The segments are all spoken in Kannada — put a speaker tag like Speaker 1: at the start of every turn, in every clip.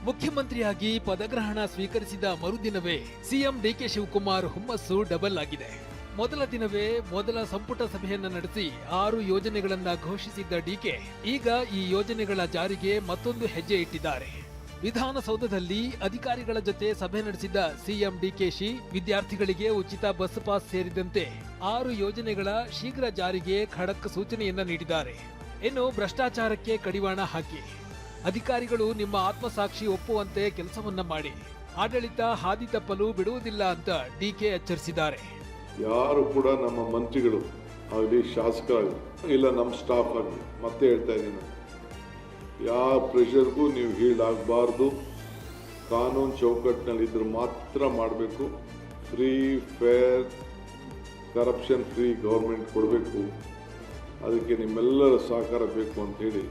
Speaker 1: ಮುಖ್ಯಮಂತ್ರಿಯಾಗಿ ಪದಗ್ರಹಣ ಸ್ವೀಕರಿಸಿದ ಮರುದಿನವೇ ಸಿಎಂ ಡಿಕೆ ಶಿವಕುಮಾರ್ ಹುಮ್ಮಸ್ಸು ಡಬಲ್ ಆಗಿದೆ. ಮೊದಲ ದಿನವೇ ಮೊದಲ ಸಂಪುಟ ಸಭೆಯನ್ನ ನಡೆಸಿ 6 ಯೋಜನೆಗಳನ್ನ ಘೋಷಿಸಿದ್ದ ಡಿಕೆ ಈಗ ಈ ಯೋಜನೆಗಳ ಜಾರಿಗೆ ಮತ್ತೊಂದು ಹೆಜ್ಜೆ ಇಟ್ಟಿದ್ದಾರೆ. ವಿಧಾನಸೌಧದಲ್ಲಿ ಅಧಿಕಾರಿಗಳ ಜೊತೆ ಸಭೆ ನಡೆಸಿದ ಸಿಎಂ ಡಿಕೆಶಿ ವಿದ್ಯಾರ್ಥಿಗಳಿಗೆ ಉಚಿತ ಬಸ್ ಪಾಸ್ ಸೇರಿದಂತೆ 6 ಯೋಜನೆಗಳ ಶೀಘ್ರ ಜಾರಿಗೆ ಖಡಕ್ ಸೂಚನೆಯನ್ನ ನೀಡಿದ್ದಾರೆ. ಇನ್ನು ಭ್ರಷ್ಟಾಚಾರಕ್ಕೆ ಕಡಿವಾಣ ಹಾಕಿ ಅಧಿಕಾರಿಗಳು ನಿಮ್ಮ ಆತ್ಮಸಾಕ್ಷಿ ಒಪ್ಪುವಂತೆ ಕೆಲಸವನ್ನ ಮಾಡಿ, ಆಡಳಿತ ಹಾದಿ ತಪ್ಪಲು ಬಿಡುವುದಿಲ್ಲ ಅಂತ ಡಿಕೆ ಎಚ್ಚರಿಸಿದ್ದಾರೆ.
Speaker 2: ಯಾರು ಕೂಡ ನಮ್ಮ ಮಂತ್ರಿಗಳು ಆಗಲಿ, ಶಾಸಕರಾಗಲಿ, ಇಲ್ಲ ನಮ್ಮ ಸ್ಟಾಫ್ ಆಗಲಿ, ಮತ್ತೆ ಹೇಳ್ತಾ ಇದ್ದೀನಿ, ಯಾವ ಪ್ರೆಷರ್ಗೂ ನೀವು ಹೀಳಾಗಬಾರ್ದು. ಕಾನೂನು ಚೌಕಟ್ಟಿನಲ್ಲಿ ಇದ್ರೆ ಮಾತ್ರ ಮಾಡಬೇಕು. Free, fair, corruption free government ಕೊಡಬೇಕು. ಅದಕ್ಕೆ ನಿಮ್ಮೆಲ್ಲರ ಸಹಕಾರ ಬೇಕು ಅಂತೇಳಿ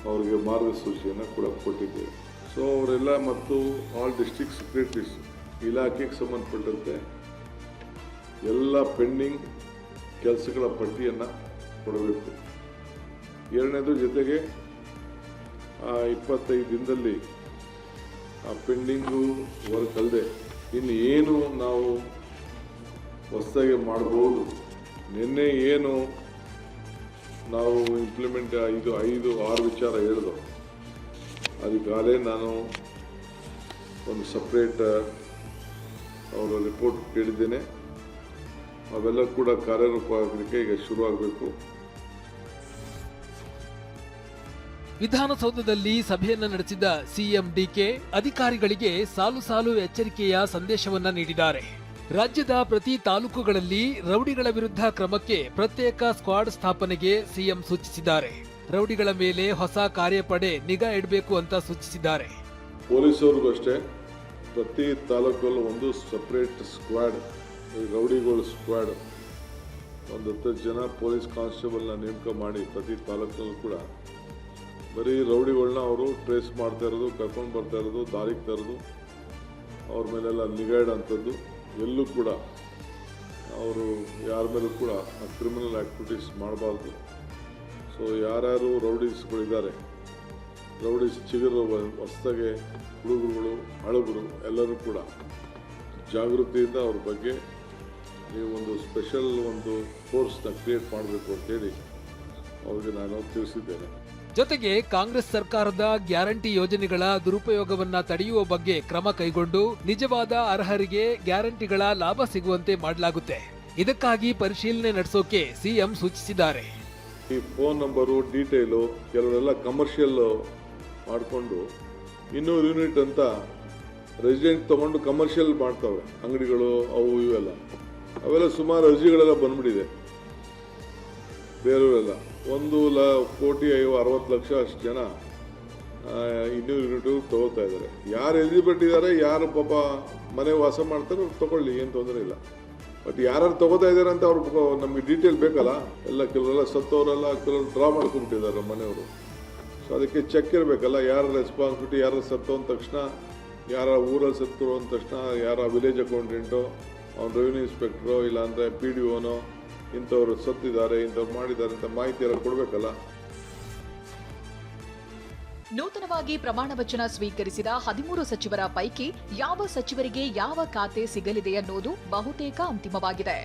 Speaker 2: ಅವರಿಗೆ ಮಾರ್ಗಸೂಚಿಯನ್ನು ಕೂಡ ಕೊಟ್ಟಿದ್ದೇವೆ. ಸೊ ಅವರೆಲ್ಲ ಮತ್ತು ಆಲ್ ಡಿಸ್ಟ್ರಿಕ್ಟ್ ಸೆಕ್ರೆಟರೀಸ್ ಇಲಾಖೆಗೆ ಸಂಬಂಧಪಟ್ಟಂತೆ ಎಲ್ಲ ಪೆಂಡಿಂಗ್ ಕೆಲಸಗಳ ಪಟ್ಟಿಯನ್ನು ಕೊಡಬೇಕು. ಎರಡನೇದು ಜೊತೆಗೆ 25 ದಿನದಲ್ಲಿ ಆ ಪೆಂಡಿಂಗು ವರ್ಕ್ ಅಲ್ಲದೆ ಇನ್ನು ಏನು ನಾವು ಹೊಸದಾಗಿ ಮಾಡ್ಬೋದು. ನಿನ್ನೆ ಏನು ನಾವು ಇಂಪ್ಲಿಮೆಂಟ್ 5-6 ವಿಚಾರ ಹೇಳಿದೋ ಅದಕ್ಕಾಗಲೇ ನಾನು ಒಂದು ಸಪ್ರೇಟ್ ಅವರ ರಿಪೋರ್ಟ್ ಕೇಳಿದ್ದೇನೆ. ಅವೆಲ್ಲ ಕೂಡ ಕಾರ್ಯರೂಪ ಆಗಲಿಕ್ಕೆ ಈಗ ಶುರುವಾಗಬೇಕು.
Speaker 1: ವಿಧಾನಸೌಧದಲ್ಲಿ ಸಭೆಯನ್ನ ನಡೆಸಿದ ಸಿಎಂ ಡಿಕೆ ಅಧಿಕಾರಿಗಳಿಗೆ ಸಾಲು ಸಾಲು ಎಚ್ಚರಿಕೆಯ ಸಂದೇಶವನ್ನ ನೀಡಿದ್ದಾರೆ. ರಾಜ್ಯದ ಪ್ರತಿ ತಾಲೂಕುಗಳಲ್ಲಿ ರೌಡಿಗಳ ವಿರುದ್ಧ ಕ್ರಮಕ್ಕೆ ಪ್ರತ್ಯೇಕ ಸ್ಕ್ವಾಡ್ ಸ್ಥಾಪನೆಗೆ ಸಿಎಂ ಸೂಚಿಸಿದ್ದಾರೆ. ರೌಡಿಗಳ ಮೇಲೆ ಹೊಸ ಕಾರ್ಯಪಡೆ ನಿಗಾ ಇಡಬೇಕು ಅಂತ ಸೂಚಿಸಿದ್ದಾರೆ.
Speaker 2: ಪೊಲೀಸವ್ರಿಗೂ ಅಷ್ಟೇ ಪ್ರತಿ ತಾಲೂಕಲ್ಲೂ ಒಂದು ಸಪ್ರೇಟ್ ಸ್ಕ್ವಾಡ್, ರೌಡಿಗಳ ಸ್ಕ್ವಾಡ್, ಒಂದು 10 ಜನ ಪೊಲೀಸ್ ಕಾನ್ಸ್ಟೇಬಲ್ನ ನೇಮಕ ಮಾಡಿ ಪ್ರತಿ ತಾಲೂಕಲ್ಲೂ ಕೂಡ ಬರೀ ರೌಡಿಗಳನ್ನ ಅವರು ಟ್ರೇಸ್ ಮಾಡ್ತಾ ಇರೋದು, ಕರ್ಕೊಂಡು ಬರ್ತಾ ಇರೋದು, ದಾರಿಗೆ ತರೋದು, ಅವ್ರ ಮೇಲೆಲ್ಲ ನಿಗಾ ಇಡೋಂಥದ್ದು. ಎಲ್ಲೂ ಕೂಡ ಅವರು ಯಾರ ಮೇಲೂ ಕೂಡ ಕ್ರಿಮಿನಲ್ ಆ್ಯಕ್ಟಿವಿಟೀಸ್ ಮಾಡಬಾರ್ದು. ಸೊ ಯಾರ್ಯಾರು ರೌಡೀಸ್ಗಳಿದ್ದಾರೆ, ರೌಡೀಸ್ ಚಿಗುರು ಹೊಸದಾಗೆ ಹುಡುಗರುಗಳು, ಹಳಬರು ಎಲ್ಲರೂ ಕೂಡ ಜಾಗೃತಿಯಿಂದ ಅವ್ರ ಬಗ್ಗೆ ನೀವು ಒಂದು ಸ್ಪೆಷಲ್ ಒಂದು ಫೋರ್ಸ್ನ ಕ್ರಿಯೇಟ್ ಮಾಡಬೇಕು ಅಂತೇಳಿ ಅವ್ರಿಗೆ ನಾನು ತಿಳಿಸಿದ್ದೇನೆ.
Speaker 1: ಜೊತೆಗೆ ಕಾಂಗ್ರೆಸ್ ಸರ್ಕಾರದ ಗ್ಯಾರಂಟಿ ಯೋಜನೆಗಳ ದುರುಪಯೋಗವನ್ನ ತಡೆಯುವ ಬಗ್ಗೆ ಕ್ರಮ ಕೈಗೊಂಡು ನಿಜವಾದ ಅರ್ಹರಿಗೆ ಗ್ಯಾರಂಟಿಗಳ ಲಾಭ ಸಿಗುವಂತೆ ಮಾಡಲಾಗುತ್ತೆ. ಇದಕ್ಕಾಗಿ ಪರಿಶೀಲನೆ ನಡೆಸೋಕೆ ಸಿಎಂ ಸೂಚಿಸಿದ್ದಾರೆ.
Speaker 2: ಈ ಫೋನ್ ನಂಬರು, ಡೀಟೇಲು ಕೆಲವರೆಲ್ಲ ಕಮರ್ಷಿಯಲ್ ಮಾಡಿಕೊಂಡು 200 ಯೂನಿಟ್ ಅಂತ ರೆಸಿಡೆಂಟ್ ತಗೊಂಡು ಕಮರ್ಷಿಯಲ್ ಮಾಡ್ತಾವೆ ಅಂಗಡಿಗಳು, ಅವು ಇವೆಲ್ಲ. ಅವೆಲ್ಲ ಸುಮಾರು ಅರ್ಜಿಗಳೆಲ್ಲ ಬಂದ್ಬಿಟ್ಟಿದೆ. ಬೇರೆಯವರೆಲ್ಲ 1,60,00,000 ಅಷ್ಟು ಜನ 200 ಯೂನಿಟ್ ತಗೋತಾ ಇದ್ದಾರೆ. ಯಾರು ಎಲಿಜಿಬಿಲಿಟಿ ಇದ್ದಾರೆ, ಯಾರು ಪಾಪ ಮನೆ ವಾಸ ಮಾಡ್ತಾರೆ ಅವ್ರು ತಗೊಳ್ಳಿ, ಏನು ತೊಂದರೆ ಇಲ್ಲ. ಬಟ್ ಯಾರು ತಗೋತಾ ಇದ್ದಾರೆ ಅಂತ ಅವ್ರು ನಮಗೆ ಡೀಟೇಲ್ ಬೇಕಲ್ಲ. ಎಲ್ಲ ಕೆಲವರೆಲ್ಲ ಸತ್ತವರೆಲ್ಲ ಕೆಲವರು ಡ್ರಾ ಮಾಡ್ಕೊಂಡ್ಬಿಟ್ಟಿದ್ದಾರೆ ಮನೆಯವರು. ಸೊ ಅದಕ್ಕೆ ಚೆಕ್ ಇರಬೇಕಲ್ಲ, ಯಾರ ರೆಸ್ಪಾನ್ಸಿಬಿಲಿಟಿ, ಯಾರು ಸತ್ತು ಅಂದ ತಕ್ಷಣ, ಯಾರ ಊರಲ್ಲಿ ಸತ್ತು ಅಂದ ತಕ್ಷಣ, ಯಾರ ವಿಲೇಜ್ ಅಕೌಂಟೆಂಟೋ, ಅವ್ನು ರೆವಿನ್ಯೂ ಇನ್ಸ್ಪೆಕ್ಟ್ರೋ, ಇಲ್ಲಾಂದರೆ PDOನೋ ಇಂಥವ್ರು ಸತ್ತಿದ್ದಾರೆ, ಇಂಥವ್ರು ಮಾಡಿದ್ದಾರೆ ಅಂತ ಮಾಹಿತಿ ಎಲ್ಲ ಕೊಡಬೇಕಲ್ಲ.
Speaker 3: ನೂತನವಾಗಿ ಪ್ರಮಾಣ ವಚನ ಸ್ವೀಕರಿಸಿದ 13 ಸಚಿವರ ಪೈಕಿ ಯಾವ ಸಚಿವರಿಗೆ ಯಾವ ಖಾತೆ ಸಿಗಲಿದೆ ಅನ್ನೋದು ಬಹುತೇಕ ಅಂತಿಮವಾಗಿದೆ.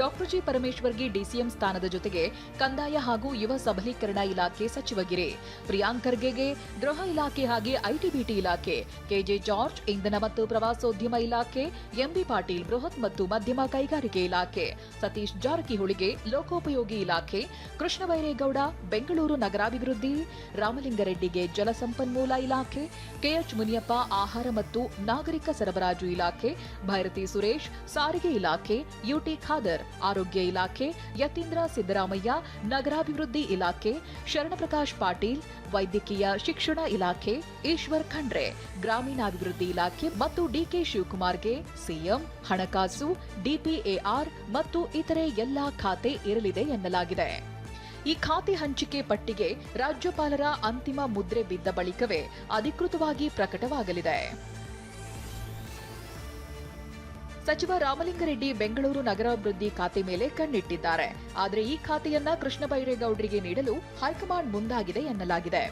Speaker 3: ಡಾಕ್ಟರ್ ಜಿ ಪರಮೇಶ್ವರ್ಗೆ ಡಿಸಿಎಂ ಸ್ಥಾನದ ಜೊತೆಗೆ ಕಂದಾಯ ಹಾಗೂ ಯುವ ಸಬಲೀಕರಣ ಇಲಾಖೆ ಸಚಿವಗಿರಿ, ಪ್ರಿಯಾಂಕ್ ಖರ್ಗೆಗೆ ಗೃಹ ಇಲಾಖೆ ಹಾಗೆ ಐಟಿಬಿಟಿ ಇಲಾಖೆ, ಕೆಜೆ ಜಾರ್ಜ್ ಇಂಧನ ಮತ್ತು ಪ್ರವಾಸೋದ್ಯಮ ಇಲಾಖೆ, ಎಂಬಿ ಪಾಟೀಲ್ ಬೃಹತ್ ಮತ್ತು ಮಧ್ಯಮ ಕೈಗಾರಿಕೆ ಇಲಾಖೆ, ಸತೀಶ್ ಜಾರಕಿಹೊಳಿಗೆ ಲೋಕೋಪಯೋಗಿ ಇಲಾಖೆ, ಕೃಷ್ಣ ಬೈರೇಗೌಡ ಬೆಂಗಳೂರು ನಗರಾಭಿವೃದ್ಧಿ, ರಾಮಲಿಂಗಾರೆಡ್ಡಿಗೆ ಜಲಸಂಪನ್ಮೂಲ ಇಲಾಖೆ, ಕೆಎಚ್ ಮುನಿಯಪ್ಪ ಆಹಾರ ಮತ್ತು ನಾಗರಿಕ ಸರಬರಾಜು ಇಲಾಖೆ, ಭೈರತಿ ಸುರೇಶ್ ಸಾರಿಗೆ ಇಲಾಖೆ, ಯುಟಿ ಖಾದರ್ ಆರೋಗ್ಯ ಇಲಾಖೆ, ಯತೀಂದ್ರ ಸಿದ್ದರಾಮಯ್ಯ ನಗರಾಭಿವೃದ್ಧಿ ಇಲಾಖೆ, ಶರಣಪ್ರಕಾಶ್ ಪಾಟೀಲ್ ವೈದ್ಯಕೀಯ ಶಿಕ್ಷಣ ಇಲಾಖೆ, ಈಶ್ವರ್ ಖಂಡ್ರೆ ಗ್ರಾಮೀಣಾಭಿವೃದ್ಧಿ ಇಲಾಖೆ ಮತ್ತು ಡಿಕೆ ಶಿವಕುಮಾರ್ಗೆ ಸಿಎಂ, ಹಣಕಾಸು, ಡಿಪಿಎಆರ್ ಮತ್ತು ಇತರೆ ಎಲ್ಲಾ ಖಾತೆ ಇರಲಿದೆ ಎನ್ನಲಾಗಿದೆ. ಈ ಖಾತೆ ಹಂಚಿಕೆ ಪಟ್ಟಿಗೆ ರಾಜ್ಯಪಾಲರ ಅಂತಿಮ ಮುದ್ರೆ ಬಿದ್ದ ಬಳಿಕವೇ ಅಧಿಕೃತವಾಗಿ ಪ್ರಕಟವಾಗಲಿದೆ. ಸಚಿವ ರಾಮಲಿಂಗಾರೆಡ್ಡಿ ಬೆಂಗಳೂರು ನಗರಾಭಿವೃದ್ಧಿ ಖಾತೆ ಮೇಲೆ ಕಣ್ಣಿಟ್ಟಿದ್ದಾರೆ. ಆದರೆ ಈ ಖಾತೆಯನ್ನ ಕೃಷ್ಣ ಬೈರೇಗೌಡರಿಗೆ ನೀಡಲು ಹೈಕಮಾಂಡ್ ಮುಂದಾಗಿದೆ ಎನ್ನಲಾಗಿದೆ.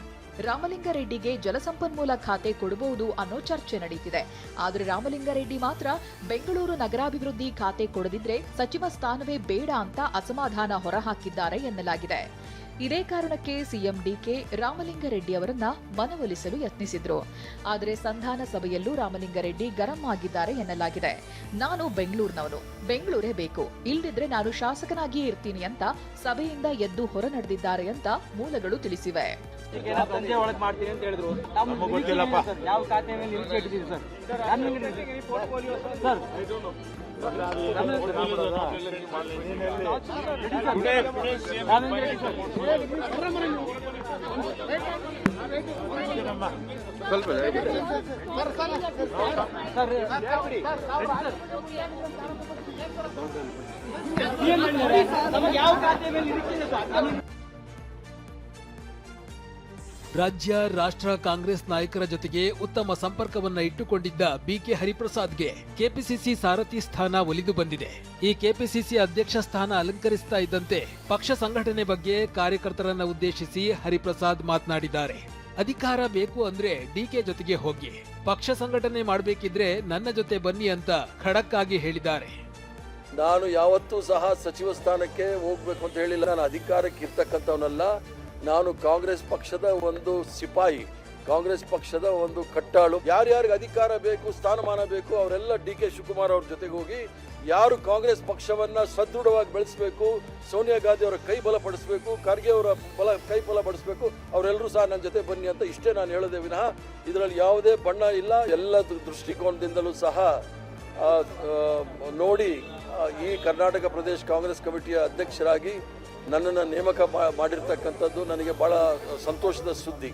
Speaker 3: ರಾಮಲಿಂಗಾರೆಡ್ಡಿಗೆ ಜಲಸಂಪನ್ಮೂಲ ಖಾತೆ ಕೊಡಬಹುದು ಅನ್ನೋ ಚರ್ಚೆ ನಡೀತಿದೆ. ಆದರೆ ರಾಮಲಿಂಗಾರೆಡ್ಡಿ ಮಾತ್ರ ಬೆಂಗಳೂರು ನಗರಾಭಿವೃದ್ಧಿ ಖಾತೆ ಕೊಡದಿದ್ರೆ ಸಚಿವ ಸ್ಥಾನವೇ ಬೇಡ ಅಂತ ಅಸಮಾಧಾನ ಹೊರಹಾಕಿದ್ದಾರೆ ಎನ್ನಲಾಗಿದೆ. ಇದೇ ಕಾರಣಕ್ಕೆ ಸಿಎಂ ಡಿಕೆ ರಾಮಲಿಂಗಾರೆಡ್ಡಿ ಅವರನ್ನ ಮನವೊಲಿಸಲು ಯತ್ನಿಸಿದ್ರು. ಆದರೆ ಸಂಧಾನ ಸಭೆಯಲ್ಲೂ ರಾಮಲಿಂಗಾರೆಡ್ಡಿ ಗರಂ ಆಗಿದ್ದಾರೆ ಎನ್ನಲಾಗಿದೆ. ನಾನು ಬೆಂಗಳೂರಿನವನು, ಬೆಂಗಳೂರೇ ಬೇಕು, ಇಲ್ದಿದ್ರೆ ನಾನು ಶಾಸಕನಾಗಿಯೇ ಇರ್ತೀನಿ ಅಂತ ಸಭೆಯಿಂದ ಎದ್ದು ಹೊರ ನಡೆದಿದ್ದಾರೆ ಅಂತ ಮೂಲಗಳು ತಿಳಿಸಿವೆ.
Speaker 1: ರಾಜ್ಯ ರಾಷ್ಟ್ರ ಕಾಂಗ್ರೆಸ್ ನಾಯಕರ ಜೊತೆಗೆ ಉತ್ತಮ ಸಂಪರ್ಕವನ್ನ ಇಟ್ಟುಕೊಂಡಿದ್ದ ಬಿಕೆ ಹರಿಪ್ರಸಾದ್ಗೆ ಕೆಪಿಸಿಸಿ ಸಾರಥಿ ಸ್ಥಾನ ಒಲಿದು ಬಂದಿದೆ. ಈ ಕೆಪಿಸಿಸಿ ಅಧ್ಯಕ್ಷ ಸ್ಥಾನ ಅಲಂಕರಿಸ್ತಾ ಇದ್ದಂತೆ ಪಕ್ಷ ಸಂಘಟನೆ ಬಗ್ಗೆ ಕಾರ್ಯಕರ್ತರನ್ನ ಉದ್ದೇಶಿಸಿ ಹರಿಪ್ರಸಾದ್ ಮಾತನಾಡಿದ್ದಾರೆ. ಅಧಿಕಾರ ಬೇಕು ಅಂದ್ರೆ ಡಿಕೆ ಜೊತೆಗೆ ಹೋಗಿ, ಪಕ್ಷ ಸಂಘಟನೆ ಮಾಡಬೇಕಿದ್ರೆ ನನ್ನ ಜೊತೆ ಬನ್ನಿ ಅಂತ ಖಡಕ್ ಆಗಿ ಹೇಳಿದ್ದಾರೆ.
Speaker 4: ನಾನು ಯಾವತ್ತೂ ಸಹ ಸಚಿವ ಸ್ಥಾನಕ್ಕೆ ಹೋಗ್ಬೇಕು ಅಂತ ಹೇಳಿಲ್ಲ. ನಾನು ಅಧಿಕಾರಕ್ಕೆ ಇರ್ತಕ್ಕಂಥವನಲ್ಲ. ನಾನು ಕಾಂಗ್ರೆಸ್ ಪಕ್ಷದ ಒಂದು ಸಿಪಾಯಿ, ಕಾಂಗ್ರೆಸ್ ಪಕ್ಷದ ಒಂದು ಕಟ್ಟಾಳು. ಯಾರ್ಯಾರಿಗೆ ಅಧಿಕಾರ ಬೇಕು, ಸ್ಥಾನಮಾನ ಬೇಕು, ಅವರೆಲ್ಲ ಡಿ.ಕೆ. ಶಿವಕುಮಾರ್ ಅವ್ರ ಜೊತೆಗೆ ಹೋಗಿ ಯಾರು ಕಾಂಗ್ರೆಸ್ ಪಕ್ಷವನ್ನ ಸದೃಢವಾಗಿ ಬೆಳೆಸಬೇಕು, ಸೋನಿಯಾ ಗಾಂಧಿ ಅವರ ಕೈ ಬಲಪಡಿಸಬೇಕು, ಖರ್ಗೆ ಅವರ ಕೈ ಬಲಪಡಿಸಬೇಕು, ಅವರೆಲ್ಲರೂ ಸಹ ನನ್ನ ಜೊತೆ ಬನ್ನಿ ಅಂತ ಇಷ್ಟೇ ನಾನು ಹೇಳೋದೇ ವಿನಃ ಇದರಲ್ಲಿ ಯಾವುದೇ ಬಣ್ಣ ಇಲ್ಲ. ಎಲ್ಲ ದೃಷ್ಟಿಕೋನದಿಂದಲೂ ಸಹ ನೋಡಿ ಈ ಕರ್ನಾಟಕ ಪ್ರದೇಶ ಕಾಂಗ್ರೆಸ್ ಕಮಿಟಿಯ ಅಧ್ಯಕ್ಷರಾಗಿ ನನ್ನನ್ನು ನೇಮಕ ಮಾಡಿರ್ತಕ್ಕಂಥದ್ದು ನನಗೆ ಬಹಳ ಸಂತೋಷದ ಸುದ್ದಿ.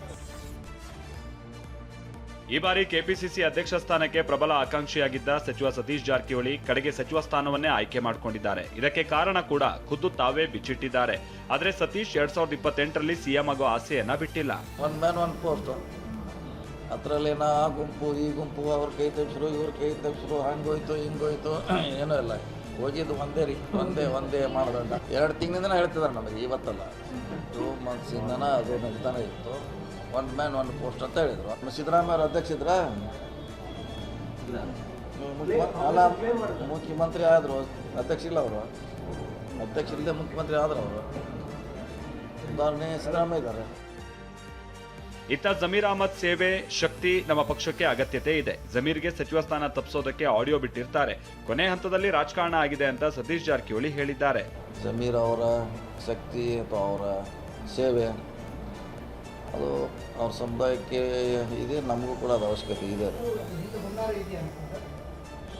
Speaker 5: ಈ ಬಾರಿ ಕೆಪಿಸಿಸಿ ಅಧ್ಯಕ್ಷ ಸ್ಥಾನಕ್ಕೆ ಪ್ರಬಲ ಆಕಾಂಕ್ಷಿಯಾಗಿದ್ದ ಸಚಿವ ಸತೀಶ್ ಜಾರಕಿಹೊಳಿ ಕಡೆಗೆ ಸಚಿವ ಸ್ಥಾನವನ್ನೇ ಆಯ್ಕೆ ಮಾಡಿಕೊಂಡಿದ್ದಾರೆ. ಇದಕ್ಕೆ ಕಾರಣ ಕೂಡ ಖುದ್ದು ತಾವೇ ಬಿಚ್ಚಿಟ್ಟಿದ್ದಾರೆ. ಆದರೆ ಸತೀಶ್ 2028ರಲ್ಲಿ ಸಿಎಂ ಆಗೋ ಆಸೆಯನ್ನ ಬಿಟ್ಟಿಲ್ಲ.
Speaker 6: ಒನ್ ಮ್ಯಾನ್ ಒನ್ ಪೋಸ್ಟ್, ಅದರಲ್ಲೇನ ಆ ಗುಂಪು ಈ ಗುಂಪು, ಅವ್ರ ಕೈ ತಪ್ಪಿಸ್ರು ಇವ್ರ ಕೈ ತಪ್ಪಿಸ್ರು, ಹಂಗೋಯ್ತು ಹಿಂಗೋಯ್ತು, ಏನೂ ಇಲ್ಲ. ಹೋಗಿದ್ದು ಒಂದೇ ಒಂದೇ ಮಾಡೋದಂಡ 2 ತಿಂಗಳಿಂದ ಹೇಳ್ತಿದ್ದಾರೆ ನಮಗೆ, ಇವತ್ತಲ್ಲ 2 ಮಂತ್ಸಿಂದನ ಅದು ನಡೀತಾನೆ ಇತ್ತು. ಒನ್ ಮ್ಯಾನ್ ಒನ್ ಪೋಸ್ಟ್ ಅಂತ ಹೇಳಿದರು. ಸಿದ್ದರಾಮಯ್ಯ ಅವರು ಅಧ್ಯಕ್ಷ ಇದ್ರ ಅಲ್ಲ, ಮುಖ್ಯಮಂತ್ರಿ ಆದರು, ಅಧ್ಯಕ್ಷ ಇಲ್ಲ ಅವರು, ಅಧ್ಯಕ್ಷ ಇಲ್ಲದೆ ಮುಖ್ಯಮಂತ್ರಿ ಆದರು ಅವರು. ಉದಾಹರಣೆ ಸಿದ್ದರಾಮಯ್ಯ ಇದ್ದಾರೆ.
Speaker 5: ಇತ್ತ ಜಮೀರ್ ಅಹಮದ್ ಸೇವೆ ಶಕ್ತಿ ನಮ್ಮ ಪಕ್ಷಕ್ಕೆ ಅಗತ್ಯತೆ ಇದೆ. ಜಮೀರ್ಗೆ ಸಚಿವ ಸ್ಥಾನ ತಪ್ಪಿಸೋದಕ್ಕೆ ಆಡಿಯೋ ಬಿಟ್ಟಿರ್ತಾರೆ. ಕೊನೆ ಹಂತದಲ್ಲಿ ರಾಜಕಾರಣ ಆಗಿದೆ ಅಂತ ಸತೀಶ್ ಜಾರಕಿಹೊಳಿ ಹೇಳಿದ್ದಾರೆ.
Speaker 6: ಜಮೀರ್ ಅವರ ಶಕ್ತಿ ಅಥವಾ ಅವರ ಸೇವೆ ಅದು ಅವ್ರ ಸಮುದಾಯಕ್ಕೆ ಇದೆ, ನಮಗೂ ಕೂಡ ಅದು ಅವಶ್ಯಕತೆ ಇದೆ.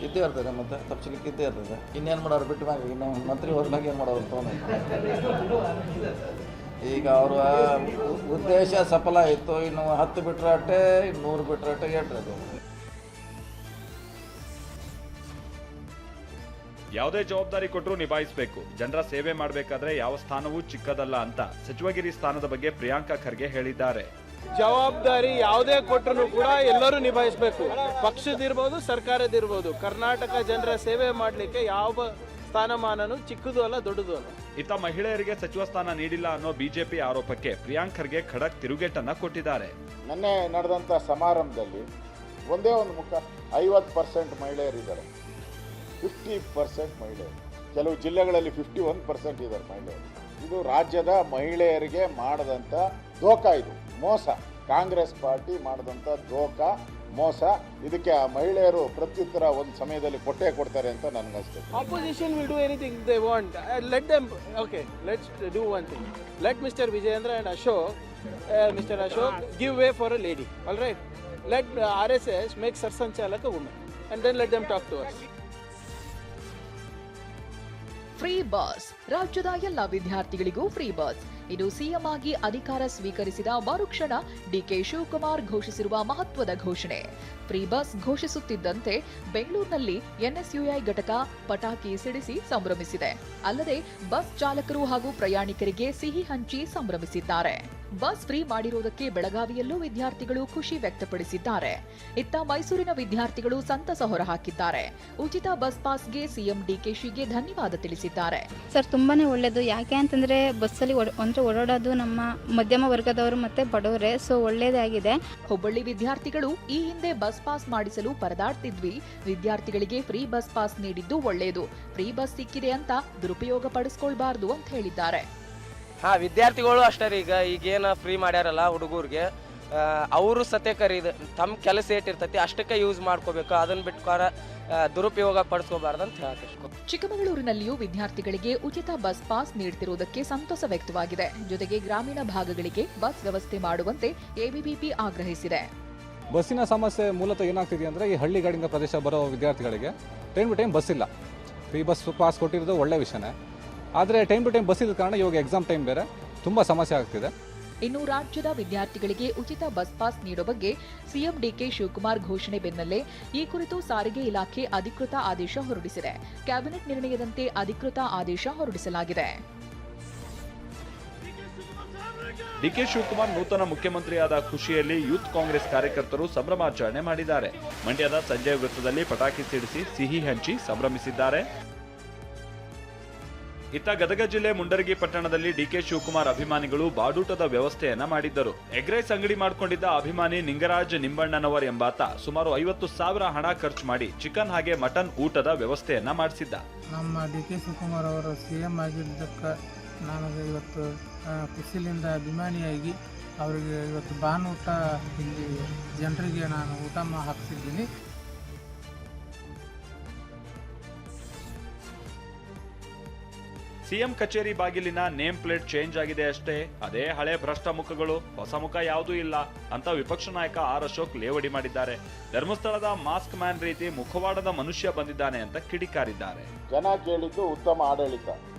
Speaker 6: ಇದ್ದೇ ಇರ್ತದೆ, ಮತ್ತೆ ತಪ್ಪಿಸ್ಲಿಕ್ಕೆ ಇದ್ದೇ ಇರ್ತದೆ. ಇನ್ನೇನು ಮಾಡೋರು ಬಿಟ್ಟು ಮ್ಯಾಗ ಇನ್ನು ಮಂತ್ರಿ ಹೋದ್ಮ್ಯಾಗ ಏನು ಮಾಡೋರು ತೊಗೊಂಡು. ಈಗ ಅವರ ಉದ್ದೇಶ ಸಫಲ ಆಯಿತು. ಇನ್ನು 10 ಬಿಟ್ರೆ ಅಟ್ಟೆ, 100 ಬಿಟ್ರೆ ಅಟ್ಟೆ ಅದು.
Speaker 5: ಯಾವುದೇ ಜವಾಬ್ದಾರಿ ಕೊಟ್ಟರೂ ನಿಭಾಯಿಸಬೇಕು. ಜನರ ಸೇವೆ ಮಾಡಬೇಕಾದ್ರೆ ಯಾವ ಸ್ಥಾನವೂ ಚಿಕ್ಕದಲ್ಲ ಅಂತ ಸಚಿವಗಿರಿ ಸ್ಥಾನದ ಬಗ್ಗೆ ಪ್ರಿಯಾಂಕಾ ಖರ್ಗೆ ಹೇಳಿದ್ದಾರೆ.
Speaker 7: ಜವಾಬ್ದಾರಿ ಯಾವುದೇ ಕೊಟ್ಟರು ಕೂಡ ಎಲ್ಲರೂ ನಿಭಾಯಿಸಬೇಕು. ಪಕ್ಷದಿರ್ಬೋದು, ಸರ್ಕಾರದಿರ್ಬೋದು. ಕರ್ನಾಟಕ ಜನರ ಸೇವೆ ಮಾಡಲಿಕ್ಕೆ ಯಾವ ಸ್ಥಾನಮಾನನು ಚಿಕ್ಕದು ಅಲ್ಲ, ದೊಡ್ಡದು ಅಲ್ಲ.
Speaker 5: ಇತ್ತ ಮಹಿಳೆಯರಿಗೆ ಸಚಿವ ಸ್ಥಾನ ನೀಡಿಲ್ಲ ಅನ್ನೋ ಬಿಜೆಪಿ ಆರೋಪಕ್ಕೆ ಪ್ರಿಯಾಂಕ್ ಖರ್ಗೆ ಖಡಕ್ ತಿರುಗೇಟನ್ನ ಕೊಟ್ಟಿದ್ದಾರೆ.
Speaker 8: ನಿನ್ನೆ ನಡೆದಂಥ ಸಮಾರಂಭದಲ್ಲಿ ಒಂದೇ ಒಂದು ಮುಖ 50% ಮಹಿಳೆಯರಿದ್ದಾರೆ, 50% ಮಹಿಳೆಯರು. ಕೆಲವು ಜಿಲ್ಲೆಗಳಲ್ಲಿ 51% ಇದ್ದಾರೆ ಮಹಿಳೆಯರು. ಇದು ರಾಜ್ಯದ ಮಹಿಳೆಯರಿಗೆ ಮಾಡದಂಥ ದೋಖ, ಇದು ಮೋಸ. ಕಾಂಗ್ರೆಸ್ ಪಾರ್ಟಿ ಮಾಡದಂಥ ದೋಖ, ಮೋಸ. ಇದಕ್ಕೆ ಆ ಮಹಿಳೆಯರು ಪ್ರತ್ಯುತ್ತರ ಒಂದು ಸಮಯದಲ್ಲಿ ಕೊಟ್ಟೇ ಕೊಡ್ತಾರೆ ಅಂತ ನನಗನ್ಸುತ್ತೆ.
Speaker 7: Opposition will do anything they want. Let them. Okay, let's do one thing. Let Mr. Vijayendra and Mr. Ashok give way for a lady. All right. Let RSS make Sarsanchalak a woman, and then let them talk to us.
Speaker 3: Free bus. ರಾಜ್ಯದ ಎಲ್ಲ ವಿದ್ಯಾರ್ಥಿಗಳಿಗೂ ಫ್ರೀ ಬಸ್. ಇದು ಸಿಎಂ ಆಗಿ ಅಧಿಕಾರ ಸ್ವೀಕರಿಸಿದ ಮರುಕ್ಷಣ ಡಿಕೆ ಶಿವಕುಮಾರ್ ಘೋಷಿಸಿರುವ ಮಹತ್ವದ ಘೋಷಣೆ. ಫ್ರೀ ಬಸ್ ಘೋಷಿಸುತ್ತಿದ್ದಂತೆ ಬೆಂಗಳೂರಿನಲ್ಲಿ ಎನ್ಎಸ್ಯುಐ ಘಟಕ ಪಟಾಕಿ ಸಿಡಿಸಿ ಸಂಭ್ರಮಿಸಿದೆ. ಅಲ್ಲದೆ ಬಸ್ ಚಾಲಕರು ಹಾಗೂ ಪ್ರಯಾಣಿಕರಿಗೆ ಸಿಹಿ ಹಂಚಿ ಸಂಭ್ರಮಿಸಿದ್ದಾರೆ. ಬಸ್ ಫ್ರೀ ಮಾಡಿರುವುದಕ್ಕೆ ಬೆಳಗಾವಿಯಲ್ಲೂ ವಿದ್ಯಾರ್ಥಿಗಳು ಖುಷಿ ವ್ಯಕ್ತಪಡಿಸಿದ್ದಾರೆ. ಇತ್ತ ಮೈಸೂರಿನ ವಿದ್ಯಾರ್ಥಿಗಳು ಸಂತಸ ಹೊರಹಾಕಿದ್ದಾರೆ. ಉಚಿತ ಬಸ್ ಪಾಸ್ಗೆ ಸಿಎಂ ಡಿಕೆಶಿಗೆ ಧನ್ಯವಾದ ತಿಳಿಸಿದ್ದಾರೆ.
Speaker 9: ಸರ್ ತುಂಬಾನೇ ಒಳ್ಳೆಯದು. ಯಾಕೆ ಅಂತಂದ್ರೆ ಬಸ್ಸಲ್ಲಿ ಓಡಾಡೋದು ನಮ್ಮ ಮಧ್ಯಮ ವರ್ಗದವರು ಮತ್ತೆ ಬಡವರೇ, ಸೊ ಒಳ್ಳೆಯದಾಗಿದೆ.
Speaker 3: ಹುಬ್ಬಳ್ಳಿ ವಿದ್ಯಾರ್ಥಿಗಳು ಈ ಹಿಂದೆ ಬಸ್ ಪಾಸ್ ಮಾಡಿಸಲು ಪರದಾಡ್ತಿದ್ವಿ, ವಿದ್ಯಾರ್ಥಿಗಳಿಗೆ ಫ್ರೀ ಬಸ್ ಪಾಸ್ ನೀಡಿದ್ದು ಒಳ್ಳೆಯದು. ಫ್ರೀ ಬಸ್ ಸಿಕ್ಕಿದೆ ಅಂತ ದುರುಪಯೋಗ ಪಡಿಸ್ಕೊಳ್ಬಾರ್ದು ಅಂತ ಹೇಳಿದ್ದಾರೆ.
Speaker 10: ವಿದ್ಯಾರ್ಥಿಗಳು ಅಷ್ಟೇ ರೀ, ಈಗೇನು ಫ್ರೀ ಮಾಡ್ಯಾರಲ್ಲ ಹುಡುಗರಿಗೆ, ಅವರು ಸತ್ಯಕರಿದು ತಮ್ಮ ಕೆಲಸ ಏಟಿರ್ತೈತಿ ಅಷ್ಟಕ್ಕೆ ಯೂಸ್ ಮಾಡ್ಕೋಬೇಕು, ಅದನ್ನ ಬಿಟ್ಕೋರ ದುರುಪಯೋಗ ಪಡಿಸ್ಕೋಬಾರ್ದು ಅಂತ ಹೇಳ್ತೀನಿ.
Speaker 3: ಚಿಕ್ಕಮಗಳೂರಿನಲ್ಲಿಯೂ ವಿದ್ಯಾರ್ಥಿಗಳಿಗೆ ಉಚಿತ ಬಸ್ ಪಾಸ್ ನೀಡುತ್ತಿರುವುದಕ್ಕೆ ಸಂತಸ ವ್ಯಕ್ತವಾಗಿದೆ. ಜೊತೆಗೆ ಗ್ರಾಮೀಣ ಭಾಗಗಳಿಗೆ ಬಸ್ ವ್ಯವಸ್ಥೆ ಮಾಡುವಂತೆ ಎಬಿವಿಪಿ ಆಗ್ರಹಿಸಿದೆ.
Speaker 11: ಬಸ್ಸಿನ ಸಮಸ್ಯೆ ಮೂಲತಃ ಏನಾಗ್ತಿದೆ ಅಂದರೆ, ಈ ಹಳ್ಳಿಗಾಡಿನ ಪ್ರದೇಶ ಬರೋ ವಿದ್ಯಾರ್ಥಿಗಳಿಗೆ ಟೈಮ್ ಟು ಟೈಮ್ ಬಸ್ ಇಲ್ಲ. ಫ್ರೀ ಬಸ್ ಪಾಸ್ ಕೊಟ್ಟಿರೋದು ಒಳ್ಳೆ ವಿಷಯನೇ, ಆದರೆ ಟೈಮ್ ಟು ಟೈಮ್ ಬಸ್ ಇದ್ದ ಕಾರಣ ಇವಾಗ ಎಕ್ಸಾಮ್ ಟೈಮ್ ಬೇರೆ ತುಂಬ ಸಮಸ್ಯೆ ಆಗ್ತಿದೆ.
Speaker 3: ಇನ್ನು ರಾಜ್ಯದ ವಿದ್ಯಾರ್ಥಿಗಳಿಗೆ ಉಚಿತ ಬಸ್ ಪಾಸ್ ನೀಡೋ ಬಗ್ಗೆ ಸಿಎಂ ಡಿಕೆ ಶಿವಕುಮಾರ್ ಘೋಷಣೆ ಬೆನ್ನಲ್ಲೇ ಈ ಕುರಿತು ಸಾರಿಗೆ ಇಲಾಖೆ ಅಧಿಕೃತ ಆದೇಶ ಹೊರಡಿಸಿದೆ. ಕ್ಯಾಬಿನೆಟ್ ನಿರ್ಣಯದಂತೆ ಅಧಿಕೃತ ಆದೇಶ ಹೊರಡಿಸಲಾಗಿದೆ.
Speaker 5: ಡಿಕೆ ಶಿವಕುಮಾರ್ ನೂತನ ಮುಖ್ಯಮಂತ್ರಿಯಾದ ಖುಷಿಯಲ್ಲಿ ಯೂತ್ ಕಾಂಗ್ರೆಸ್ ಕಾರ್ಯಕರ್ತರು ಸಂಭ್ರಮಾಚರಣೆ ಮಾಡಿದ್ದಾರೆ. ಮಂಡ್ಯದ ಸಂಜಯ್ ವೃತ್ತದಲ್ಲಿ ಪಟಾಕಿ ಸಿಡಿಸಿ ಸಿಹಿ ಹಂಚಿ ಸಂಭ್ರಮಿಸಿದ್ದಾರೆ. ಇತ್ತ ಗದಗ ಜಿಲ್ಲೆ ಮುಂಡರಗಿ ಪಟ್ಟಣದಲ್ಲಿ ಡಿಕೆ ಶಿವಕುಮಾರ್ ಅಭಿಮಾನಿಗಳು ಬಾಡೂಟದ ವ್ಯವಸ್ಥೆಯನ್ನ ಮಾಡಿದ್ದರು. ಎಗ್ ರೈಸ್ ಅಂಗಡಿ ಮಾಡಿಕೊಂಡಿದ್ದ ಅಭಿಮಾನಿ ನಿಂಗರಾಜ್ ನಿಂಬಣ್ಣನವರ್ ಎಂಬಾತ ಸುಮಾರು 50,000 ಹಣ ಖರ್ಚು ಮಾಡಿ ಚಿಕನ್ ಹಾಗೆ ಮಟನ್ ಊಟದ ವ್ಯವಸ್ಥೆಯನ್ನ ಮಾಡಿಸಿದ್ದ.
Speaker 12: ನಮ್ಮ ಡಿಕೆ ಶಿವಕುಮಾರ್ ಅವರು ಸಿಎಂ ಆಗಿದ್ದಕ್ಕೆ ನನಗೆ ಇವತ್ತು ಖುಷಿಲಿಂದ ಅಭಿಮಾನಿಯಾಗಿ ಅವರಿಗೆ ಇವತ್ತು ಬಾನೂಟ ಇಲ್ಲಿ ಜನರಿಗೆ ನಾನು ಊಟ ಹಾಕ್ತಿದ್ದೀನಿ.
Speaker 5: ಸಿಎಂ ಕಚೇರಿ ಬಾಗಿಲಿನ ನೇಮ್ ಪ್ಲೇಟ್ ಚೇಂಜ್ ಆಗಿದೆ ಅಷ್ಟೇ, ಅದೇ ಹಳೆ ಭ್ರಷ್ಟ ಮುಖಗಳು, ಹೊಸ ಮುಖ ಯಾವುದೂ ಇಲ್ಲ ಅಂತ ವಿಪಕ್ಷ ನಾಯಕ ಆರ್ ಅಶೋಕ್ ಲೇವಡಿ ಮಾಡಿದ್ದಾರೆ. ಧರ್ಮಸ್ಥಳದ ಮಾಸ್ಕ್ ಮ್ಯಾನ್ ರೀತಿ ಮುಖವಾಡದ ಮನುಷ್ಯ ಬಂದಿದ್ದಾನೆ ಅಂತ ಕಿಡಿಕಾರಿದ್ದಾರೆ.
Speaker 8: ಜನ ಕೇಳಿದ್ದು ಉತ್ತಮ ಆಡಳಿತ,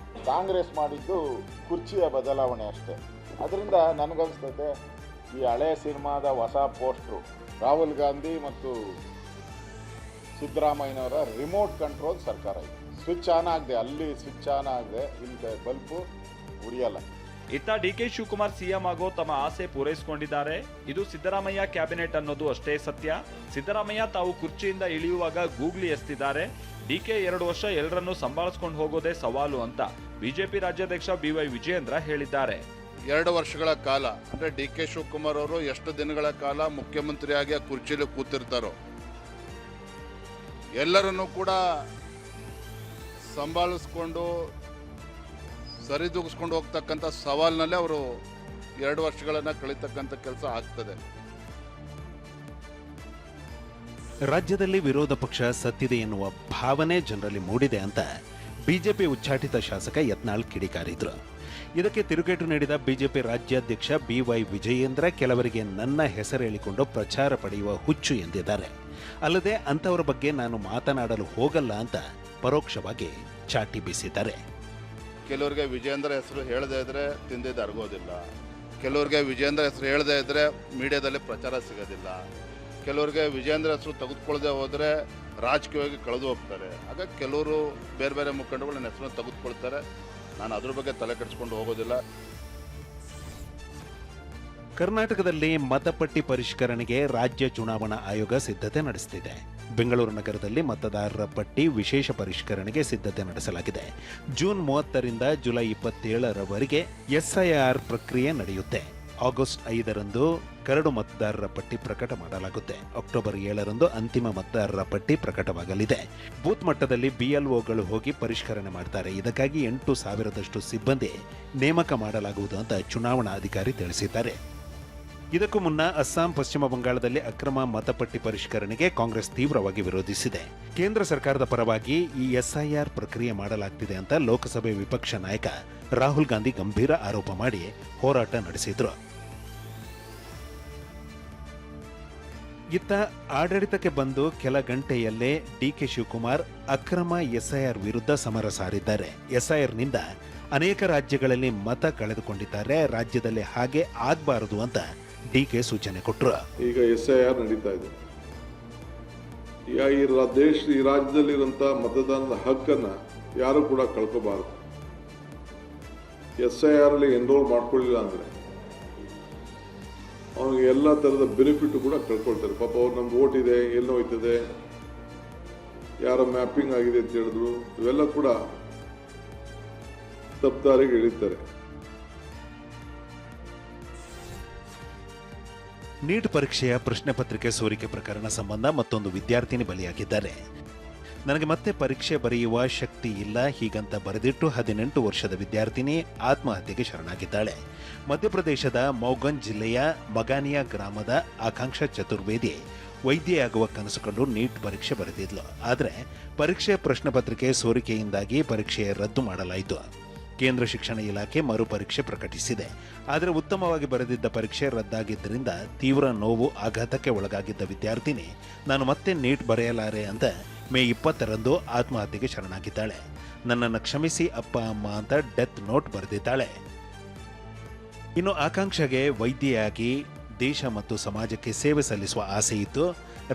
Speaker 8: ಕಾಂಗ್ರೆಸ್ ಮಾಡಿದ್ದು ಕುರ್ಚಿಯ ಬದಲಾವಣೆ ಅಷ್ಟೇ. ಅದರಿಂದ ನನಗನ್ಸ್ತದೆ ಈ ಹಳೆ ಸಿನಿಮಾದ ಹೊಸ ಪೋಸ್ಟ್ರು ರಾಹುಲ್ ಗಾಂಧಿ ಮತ್ತು ಸಿದ್ದರಾಮಯ್ಯನವರ ರಿಮೋಟ್ ಕಂಟ್ರೋಲ್ ಸರ್ಕಾರ ಇದೆ. ಸ್ವಿಚ್ ಆನ್ ಆಗದೆ, ಅಲ್ಲಿ ಸ್ವಿಚ್ ಆನ್ ಆಗದೆ ಇಲ್ಲಿ ಬಲ್ಬು ಉರಿಯಲ್ಲ.
Speaker 5: ಇತ್ತ ಡಿಕೆ ಶಿವಕುಮಾರ್ ಸಿಎಂ ಆಗೋ ತಮ್ಮ ಆಸೆ ಪೂರೈಸಿಕೊಂಡಿದ್ದಾರೆ. ಇದು ಸಿದ್ದರಾಮಯ್ಯ ಕ್ಯಾಬಿನೆಟ್ ಅನ್ನೋದು ಅಷ್ಟೇ ಸತ್ಯ. ಸಿದ್ದರಾಮಯ್ಯ ತಾವು ಕುರ್ಚಿಯಿಂದ ಇಳಿಯುವಾಗ ಗೂಗ್ಲಿ ಎಸ್ತಿದ್ದಾರೆ. ಡಿಕೆ 2 ವರ್ಷ ಎಲ್ಲರನ್ನೂ ಸಂಭಾಳಿಸ್ಕೊಂಡು ಹೋಗೋದೇ ಸವಾಲು ಅಂತ ಬಿಜೆಪಿ ರಾಜ್ಯಾಧ್ಯಕ್ಷ ಬಿವೈ ವಿಜಯೇಂದ್ರ ಹೇಳಿದ್ದಾರೆ.
Speaker 13: 2 ವರ್ಷಗಳ ಕಾಲ ಅಂದ್ರೆ ಡಿಕೆ ಶಿವಕುಮಾರ್ ಅವರು ಎಷ್ಟು ದಿನಗಳ ಕಾಲ ಮುಖ್ಯಮಂತ್ರಿಯಾಗಿ ಆ ಕುರ್ಚಿಯಲ್ಲಿ ಕೂತಿರ್ತಾರೋ, ಎಲ್ಲರನ್ನೂ ಕೂಡ ಸಂಭಾಳಿಸ್ಕೊಂಡು ಸರಿದೂಗಿಸ್ಕೊಂಡು ಹೋಗ್ತಕ್ಕಂಥ ಸವಾಲಿನಲ್ಲೇ ಅವರು 2 ವರ್ಷಗಳನ್ನು ಕಳೀತಕ್ಕಂಥ ಕೆಲಸ ಆಗ್ತದೆ.
Speaker 14: ರಾಜ್ಯದಲ್ಲಿ ವಿರೋಧ ಪಕ್ಷ ಸತ್ತಿದೆ ಎನ್ನುವ ಭಾವನೆ ಜನರಲ್ಲಿ ಮೂಡಿದೆ ಅಂತ ಬಿಜೆಪಿ ಉಚ್ಚಾಟಿತ ಶಾಸಕ ಯತ್ನಾಳ್ ಕಿಡಿಕಾರಿದ್ರು. ಇದಕ್ಕೆ ತಿರುಗೇಟು ನೀಡಿದ ಬಿಜೆಪಿ ರಾಜ್ಯಾಧ್ಯಕ್ಷ ಬಿವೈ ವಿಜಯೇಂದ್ರ ಕೆಲವರಿಗೆ ನನ್ನ ಹೆಸರು ಹೇಳಿಕೊಂಡು ಪ್ರಚಾರ ಪಡೆಯುವ ಹುಚ್ಚು ಎಂದಿದ್ದಾರೆ. ಅಲ್ಲದೆ ಅಂಥವರ ಬಗ್ಗೆ ನಾನು ಮಾತನಾಡಲು ಹೋಗಲ್ಲ ಅಂತ ಪರೋಕ್ಷವಾಗಿ ಚಾಟಿ ಬೀಸಿದ್ದಾರೆ.
Speaker 13: ಕೆಲವರಿಗೆ ವಿಜಯೇಂದ್ರ ಹೆಸರು ಹೇಳದೇ ಇದ್ರೆ ತಿಂದಿದ್ದು ಅರಗೋದಿಲ್ಲ, ಕೆಲವರಿಗೆ ವಿಜಯೇಂದ್ರ ಹೆಸರು ಹೇಳದೇ ಇದ್ರೆ ಮೀಡಿಯಾದಲ್ಲಿ ಪ್ರಚಾರ ಸಿಗೋದಿಲ್ಲ, ಕೆಲವರಿಗೆ ವಿಜಯೇಂದ್ರ ಹೆಸರು ತೆಗೆದುಕೊಳ್ಳದೆ ಹೋದರೆ ರಾಜಕೀಯವಾಗಿ ಕಳೆದು ಹೋಗ್ತಾರೆ. ಹಾಗಾಗಿ ಕೆಲವರು ಬೇರೆ ಬೇರೆ ಮುಖಂಡಗಳು ನನ್ನ ಹೆಸರನ್ನು ತೆಗೆದುಕೊಳ್ತಾರೆ. ನಾನು ಅದ್ರ ಬಗ್ಗೆ ತಲೆ ಕೆಡಿಸ್ಕೊಂಡು ಹೋಗೋದಿಲ್ಲ.
Speaker 14: ಕರ್ನಾಟಕದಲ್ಲಿ ಮತಪಟ್ಟಿ ಪರಿಷ್ಕರಣೆಗೆ ರಾಜ್ಯ ಚುನಾವಣಾ ಆಯೋಗ ಸಿದ್ಧತೆ ನಡೆಸುತ್ತಿದೆ. ಬೆಂಗಳೂರು ನಗರದಲ್ಲಿ ಮತದಾರರ ಪಟ್ಟಿ ವಿಶೇಷ ಪರಿಷ್ಕರಣೆಗೆ ಸಿದ್ಧತೆ ನಡೆಸಲಾಗಿದೆ. ಜೂನ್ 30ರಿಂದ ಜುಲೈ 27ರವರೆಗೆ ಎಸ್ಐಆರ್ ಪ್ರಕ್ರಿಯೆ ನಡೆಯುತ್ತೆ. ಆಗಸ್ಟ್ 5ರಂದು ಕರಡು ಮತದಾರರ ಪಟ್ಟಿ ಪ್ರಕಟ ಮಾಡಲಾಗುತ್ತೆ. ಅಕ್ಟೋಬರ್ 7ರಂದು ಅಂತಿಮ ಮತದಾರರ ಪಟ್ಟಿ ಪ್ರಕಟವಾಗಲಿದೆ. ಬೂತ್ ಮಟ್ಟದಲ್ಲಿ ಬಿಎಲ್ಒಗಳು ಹೋಗಿ ಪರಿಷ್ಕರಣೆ ಮಾಡ್ತಾರೆ. ಇದಕ್ಕಾಗಿ 8,000ದಷ್ಟು ಸಿಬ್ಬಂದಿ ನೇಮಕ ಮಾಡಲಾಗುವುದು ಅಂತ ಚುನಾವಣಾ ಅಧಿಕಾರಿ ತಿಳಿಸಿದ್ದಾರೆ. ಇದಕ್ಕೂ ಮುನ್ನ ಅಸ್ಸಾಂ, ಪಶ್ಚಿಮ ಬಂಗಾಳದಲ್ಲಿ ಅಕ್ರಮ ಮತಪಟ್ಟಿ ಪರಿಷ್ಕರಣೆಗೆ ಕಾಂಗ್ರೆಸ್ ತೀವ್ರವಾಗಿ ವಿರೋಧಿಸಿದೆ. ಕೇಂದ್ರ ಸರ್ಕಾರದ ಪರವಾಗಿ ಈ ಎಸ್ಐಆರ್ ಪ್ರಕ್ರಿಯೆ ಮಾಡಲಾಗ್ತಿದೆ ಅಂತ ಲೋಕಸಭೆ ವಿಪಕ್ಷ ನಾಯಕ ರಾಹುಲ್ ಗಾಂಧಿ ಗಂಭೀರ ಆರೋಪ ಮಾಡಿ ಹೋರಾಟ ನಡೆಸಿದ್ರು. ಇತ್ತ ಆಡಳಿತಕ್ಕೆ ಬಂದು ಕೆಲ ಗಂಟೆಯಲ್ಲೇ ಡಿಕೆ ಶಿವಕುಮಾರ್ ಅಕ್ರಮ ಎಸ್ಐಆರ್ ವಿರುದ್ಧ ಸಮರ ಸಾರಿದ್ದಾರೆ. ಎಸ್ಐಆರ್ನಿಂದ ಅನೇಕ ರಾಜ್ಯಗಳಲ್ಲಿ ಮತ ಕಳೆದುಕೊಂಡಿದ್ದಾರೆ. ರಾಜ್ಯದಲ್ಲಿ ಹಾಗೆ ಆಗಬಾರದು ಅಂತ ಡಿಕೆ ಸೂಚನೆ ಕೊಟ್ಟರು.
Speaker 2: ಈಗ ಎಸ್ಐಆರ್ ನಡೀತಾ ಇದೆ. ಈಗ ಈ ರಾಜ್ಯದಲ್ಲಿರುವಂಥ ಮತದಾನದ ಹಕ್ಕನ್ನು ಯಾರು ಕೂಡ ಕಳ್ಕೋಬಾರದು. ಎಸ್ಐಆರ್ ಅಲ್ಲಿ ಎನ್ರೋಲ್ ಮಾಡ್ಕೊಳ್ಳಿಲ್ಲ ಅಂದರೆ ಅವನಿಗೆ ಎಲ್ಲ ಥರದ ಬೆನಿಫಿಟ್ ಕೂಡ ಕಳ್ಕೊಳ್ತಾರೆ. ಪಾಪ ಅವ್ರು ನಮ್ಗೆ ಓಟ್ ಇದೆ, ಎಲ್ಲೋ ಹೋಯ್ತದೆ, ಯಾರೋ ಮ್ಯಾಪಿಂಗ್ ಆಗಿದೆ ಅಂತ ಹೇಳಿದ್ರು, ಇವೆಲ್ಲ ಕೂಡ ತಪ್ಪದಾರಿಗೆ ಇಳಿತಾರೆ.
Speaker 14: ನೀಟ್ ಪರೀಕ್ಷೆಯ ಪ್ರಶ್ನೆ ಪತ್ರಿಕೆ ಸೋರಿಕೆ ಪ್ರಕರಣ ಸಂಬಂಧ ಮತ್ತೊಂದು ವಿದ್ಯಾರ್ಥಿನಿ ಬಲಿಯಾಗಿದ್ದಾರೆ. ನನಗೆ ಮತ್ತೆ ಪರೀಕ್ಷೆ ಬರೆಯುವ ಶಕ್ತಿ ಇಲ್ಲ ಹೀಗಂತ ಬರೆದಿಟ್ಟು 18 ವರ್ಷದ ವಿದ್ಯಾರ್ಥಿನಿ ಆತ್ಮಹತ್ಯೆಗೆ ಶರಣಾಗಿದ್ದಾಳೆ. ಮಧ್ಯಪ್ರದೇಶದ ಮೌಗಂಜ್ ಜಿಲ್ಲೆಯ ಮಗಾನಿಯಾ ಗ್ರಾಮದ ಆಕಾಂಕ್ಷಾ ಚತುರ್ವೇದಿ ವೈದ್ಯೆಯಾಗುವ ಕನಸು ಕಂಡು ನೀಟ್ ಪರೀಕ್ಷೆ ಬರೆದಿದ್ಲು. ಆದರೆ ಪರೀಕ್ಷೆ ಪ್ರಶ್ನೆ ಪತ್ರಿಕೆ ಸೋರಿಕೆಯಿಂದಾಗಿ ಪರೀಕ್ಷೆ ರದ್ದು ಮಾಡಲಾಯಿತು. ಕೇಂದ್ರ ಶಿಕ್ಷಣ ಇಲಾಖೆ ಮರುಪರೀಕ್ಷೆ ಪ್ರಕಟಿಸಿದೆ. ಆದರೆ ಉತ್ತಮವಾಗಿ ಬರೆದಿದ್ದ ಪರೀಕ್ಷೆ ರದ್ದಾಗಿದ್ದರಿಂದ ತೀವ್ರ ನೋವು ಆಘಾತಕ್ಕೆ ಒಳಗಾಗಿದ್ದ ವಿದ್ಯಾರ್ಥಿನಿ ನಾನು ಮತ್ತೆ ನೀಟ್ ಬರೆಯಲಾರೆ ಅಂತ ಮೇ 20ರಂದು ಆತ್ಮಹತ್ಯೆಗೆ ಶರಣಾಗಿದ್ದಾಳೆ. ನನ್ನನ್ನು ಕ್ಷಮಿಸಿ ಅಪ್ಪ ಅಮ್ಮ ಅಂತ ಡೆತ್ ನೋಟ್ ಬರೆದಿದ್ದಾಳೆ. ಇನ್ನು ಆಕಾಂಕ್ಷೆಗೆ ವೈದ್ಯೆಯಾಗಿ ದೇಶ ಮತ್ತು ಸಮಾಜಕ್ಕೆ ಸೇವೆ ಸಲ್ಲಿಸುವ ಆಸೆ ಇದ್ದು,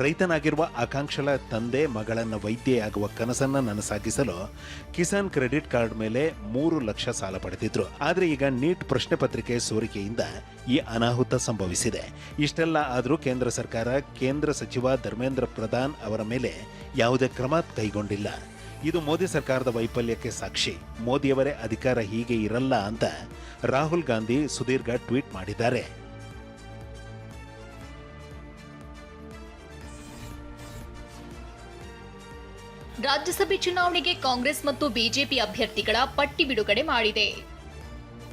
Speaker 14: ರೈತನಾಗಿರುವ ಆಕಾಂಕ್ಷಳ ತಂದೆ ಮಗಳನ್ನು ವೈದ್ಯೆಯಾಗುವ ಕನಸನ್ನು ನನಸಾಗಿಸಲು ಕಿಸಾನ್ ಕ್ರೆಡಿಟ್ ಕಾರ್ಡ್ ಮೇಲೆ 3 ಲಕ್ಷ ಸಾಲ ಪಡೆದಿದ್ರು. ಆದರೆ ಈಗ ನೀಟ್ ಪ್ರಶ್ನೆ ಪತ್ರಿಕೆ ಸೋರಿಕೆಯಿಂದ ಈ ಅನಾಹುತ ಸಂಭವಿಸಿದೆ. ಇಷ್ಟೆಲ್ಲ ಆದರೂ ಕೇಂದ್ರ ಸರ್ಕಾರ, ಕೇಂದ್ರ ಸಚಿವ ಧರ್ಮೇಂದ್ರ ಪ್ರಧಾನ್ ಅವರ ಮೇಲೆ ಯಾವುದೇ ಕ್ರಮ ಕೈಗೊಂಡಿಲ್ಲ. ಇದು ಮೋದಿ ಸರ್ಕಾರದ ವೈಫಲ್ಯಕ್ಕೆ ಸಾಕ್ಷಿ. ಮೋದಿಯವರೇ ಅಧಿಕಾರ ಹೀಗೆ ಇರಲ್ಲ ಅಂತ ರಾಹುಲ್ ಗಾಂಧಿ ಸುದೀರ್ಘ ಟ್ವೀಟ್ ಮಾಡಿದ್ದಾರೆ.
Speaker 3: ರಾಜ್ಯಸಭೆ ಚುನಾವಣೆಗೆ ಕಾಂಗ್ರೆಸ್ ಮತ್ತು ಬಿಜೆಪಿ ಅಭ್ಯರ್ಥಿಗಳ ಪಟ್ಟಿ ಬಿಡುಗಡೆ ಮಾಡಿದೆ.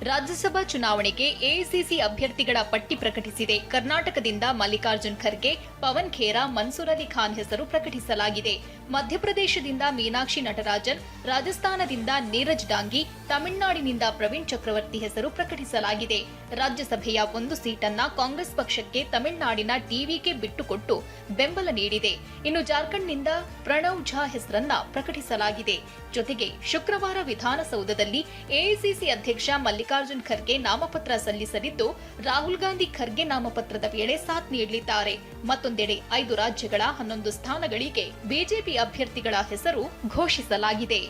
Speaker 3: ರಾಜ್ಯಸಭಾ ಚುನಾವಣೆಗೆ ಎಐಸಿಸಿ ಅಭ್ಯರ್ಥಿಗಳ ಪಟ್ಟಿ ಪ್ರಕಟಿಸಿದೆ. ಕರ್ನಾಟಕದಿಂದ ಮಲ್ಲಿಕಾರ್ಜುನ್ ಖರ್ಗೆ, ಪವನ್ ಖೇರಾ, ಮನ್ಸೂರ್ ಅಲಿ ಖಾನ್ ಹೆಸರು ಪ್ರಕಟಿಸಲಾಗಿದೆ. ಮಧ್ಯಪ್ರದೇಶದಿಂದ ಮೀನಾಕ್ಷಿ ನಟರಾಜನ್, ರಾಜಸ್ಥಾನದಿಂದ ನೀರಜ್ ಡಾಂಗಿ, ತಮಿಳುನಾಡಿನಿಂದ ಪ್ರವೀಣ್ ಚಕ್ರವರ್ತಿ ಹೆಸರು ಪ್ರಕಟಿಸಲಾಗಿದೆ. ರಾಜ್ಯಸಭೆಯ 1 ಸೀಟನ್ನ ಕಾಂಗ್ರೆಸ್ ಪಕ್ಷಕ್ಕೆ ತಮಿಳುನಾಡಿನ ಟಿವಿಕೆ ಬಿಟ್ಟುಕೊಟ್ಟು ಬೆಂಬಲ ನೀಡಿದೆ. ಇನ್ನು ಜಾರ್ಖಂಡ್ನಿಂದ ಪ್ರಣವ್ ಝಾ ಹೆಸರನ್ನ ಪ್ರಕಟಿಸಲಾಗಿದೆ. ಜೊತೆಗೆ ಶುಕ್ರವಾರ ವಿಧಾನಸೌಧದಲ್ಲಿ ಎಐಸಿಸಿ ಅಧ್ಯಕ್ಷ ಮಲ್ಲಿಕಾರ್ಜುನ್ ಖರ್ಗೆ ನಾಮಪತ್ರ ಸಲ್ಲಿಸಲಿದ್ದು, ರಾಹುಲ್ ಗಾಂಧಿ ಖರ್ಗೆ ನಾಮಪತ್ರದ ವೇಳೆ ಸಾಥ್ ನೀಡಲಿದ್ದಾರೆ. ಮತ್ತೊಂದೆಡೆ 5 ರಾಜ್ಯಗಳ 11 ಸ್ಥಾನಗಳಿಗೆ ಬಿಜೆಪಿ ಅಭ್ಯರ್ಥಿಗಳ ಹೆಸರು ಘೋಷಿಸಲಾಗಿದೆ.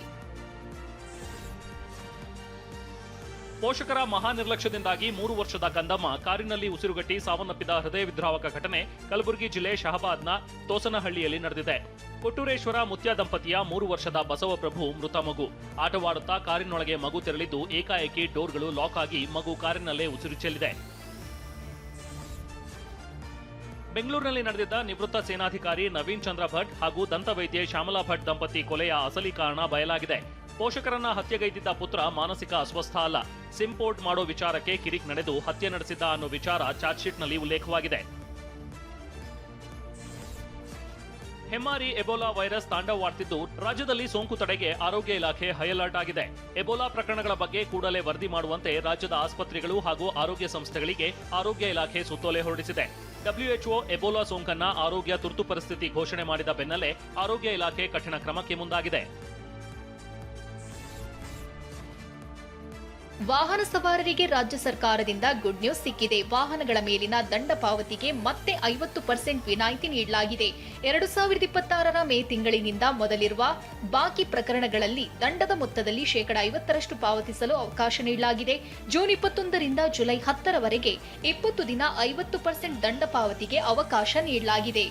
Speaker 15: ಪೋಷಕರ ಮಹಾನಿರ್ಲಕ್ಷ್ಯದಿಂದಾಗಿ 3 ವರ್ಷದ ಕಂದಮ್ಮ ಕಾರಿನಲ್ಲಿ ಉಸಿರುಗಟ್ಟಿ ಸಾವನ್ನಪ್ಪಿದ ಹೃದಯ ವಿದ್ರಾವಕ ಘಟನೆ ಕಲಬುರಗಿ ಜಿಲ್ಲೆ ಶಹಬಾದ್ನ ತೋಸನಹಳ್ಳಿಯಲ್ಲಿ ನಡೆದಿದೆ. ಕೊಟ್ಟೂರೇಶ್ವರ ಮುತ್ಯ ದಂಪತಿಯ 3 ವರ್ಷದ ಬಸವಪ್ರಭು ಮೃತ ಮಗು. ಆಟವಾಡುತ್ತಾ ಕಾರಿನೊಳಗೆ ಮಗು ತೆರಳಿದ್ದು ಏಕಾಏಕಿ ಡೋರ್ಗಳು ಲಾಕ್ ಆಗಿ ಮಗು ಕಾರಿನಲ್ಲೇ ಉಸಿರು ಚೆಲ್ಲಿದೆ. ಬೆಂಗಳೂರಿನಲ್ಲಿ ನಡೆದಿದ್ದ ನಿವೃತ್ತ ಸೇನಾಧಿಕಾರಿ ನವೀನ್ ಚಂದ್ರ ಭಟ್ ಹಾಗೂ ದಂತವೈದ್ಯೆ ಶ್ಯಾಮಲಾ ಭಟ್ ದಂಪತಿ ಕೊಲೆಯ ಅಸಲಿ ಕಾರಣ ಬಯಲಾಗಿದೆ. ಪೋಷಕರನ್ನ ಹತ್ಯೆಗೈದಿದ್ದ ಪುತ್ರ ಮಾನಸಿಕ ಅಸ್ವಸ್ಥ ಅಲ್ಲ, ಸಿಮ್ ಪೋರ್ಟ್ ಮಾಡೋ ವಿಚಾರಕ್ಕೆ ಕಿರಿಕ್ ನಡೆದು ಹತ್ಯೆ ನಡೆಸಿದ್ದ ಅನ್ನೋ ವಿಚಾರ ಚಾರ್ಜ್ ಶೀಟ್ನಲ್ಲಿ ಉಲ್ಲೇಖವಾಗಿದೆ. ಹೆಮ್ಮಾರಿ ಎಬೋಲಾ ವೈರಸ್ ತಾಂಡವವಾಡ್ತಿದ್ದು ರಾಜ್ಯದಲ್ಲಿ ಸೋಂಕು ತಡೆಗೆ ಆರೋಗ್ಯ ಇಲಾಖೆ ಹೈ ಅಲರ್ಟ್ ಆಗಿದೆ. ಎಬೋಲಾ ಪ್ರಕರಣಗಳ ಬಗ್ಗೆ ಕೂಡಲೇ ವರದಿ ಮಾಡುವಂತೆ ರಾಜ್ಯದ ಆಸ್ಪತ್ರೆಗಳು ಹಾಗೂ ಆರೋಗ್ಯ ಸಂಸ್ಥೆಗಳಿಗೆ ಆರೋಗ್ಯ ಇಲಾಖೆ ಸುತ್ತೋಲೆ ಹೊರಡಿಸಿದೆ. WHO ಎಬೋಲಾ ಸೋಂಕನ್ನ ಆರೋಗ್ಯ ತುರ್ತು ಪರಿಸ್ಥಿತಿ ಘೋಷಣೆ ಮಾಡಿದ ಬೆನ್ನಲ್ಲೇ ಆರೋಗ್ಯ ಇಲಾಖೆ ಕಠಿಣ ಕ್ರಮಕ್ಕೆ ಮುಂದಾಗಿದೆ.
Speaker 3: ವಾಹನ ಸವಾರರಿಗೆ ರಾಜ್ಯ ಸರ್ಕಾರದಿಂದ ಗುಡ್ ನ್ಯೂಸ್ ಸಿಕ್ಕಿದೆ. ವಾಹನಗಳ ಮೇಲಿನ ದಂಡ ಪಾವತಿಗೆ ಮತ್ತೆ 50% ವಿನಾಯಿತಿ ನೀಡಲಾಗಿದೆ. 2026ರ ಮೇ ತಿಂಗಳಿನಿಂದ ಮೊದಲಿರುವ ಬಾಕಿ ಪ್ರಕರಣಗಳಲ್ಲಿ ದಂಡದ ಮೊತ್ತದಲ್ಲಿ 50% ಪಾವತಿಸಲು ಅವಕಾಶ ನೀಡಲಾಗಿದೆ. ಜೂನ್ 21ರಿಂದ ಜುಲೈ 10ರವರೆಗೆ 20 ದಿನ 50% ದಂಡ ಪಾವತಿಗೆ ಅವಕಾಶ ನೀಡಲಾಗಿದೆ.